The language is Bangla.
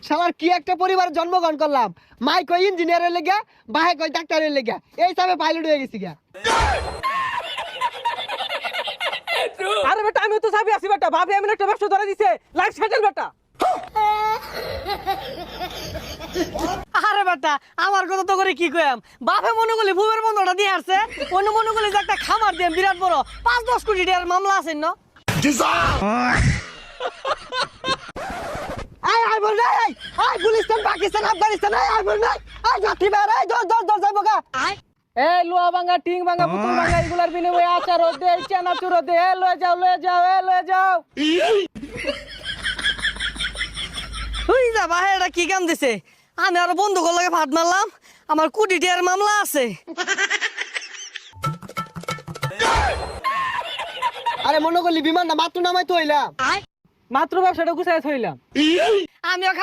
শালার কি একটা পরিবারে জন্মগ্রহণ করলাম। মাই কই ইঞ্জিনিয়ারের লেগা, বাহে কই ডাক্তারের লেগা, এই হিসাবে পাইলট হয়ে গেছি গা। আরে বেটা আমি তো চাবি আছি বেটা, ভাবি আমি একটা ব্যবসা ধরে দিছে, লাইফ সেটেল বেটা। আরে বেটা আমার কথা তো করে কি কইম, বাপে মনে করলি ভূমের বন্ধটা দিয়ে আসছে, অন্য মনে করলি যে একটা খামার দিয়ে বিরাট বড় 5-10 কোটি টাকার মামলা আছে না। আই বল নাই, আই গুলিস্তান পাকিস্তান আফগানিস্তান, আই বল নাই, আই লাঠি বের, আই দর যাইব গা। এই লোহা ভাঙা টিং ভাঙা পুতুল ভাঙা এগুলার বিনিময়ে আচার দে, চানাচুর দে, লয়ে যাও লয়ে যাও। হুই যা বাহে, এটা কি কাম দিছে? আমি আর বন্ধু লাগে ভাত মারলাম, আমার কোটি টাকার মামলা আছে। আরে মনে করলি বিমান না মাত্র নামাই তো হইলাম, মাত্র ব্যবসাটা গুছাই থইলাম। আমিও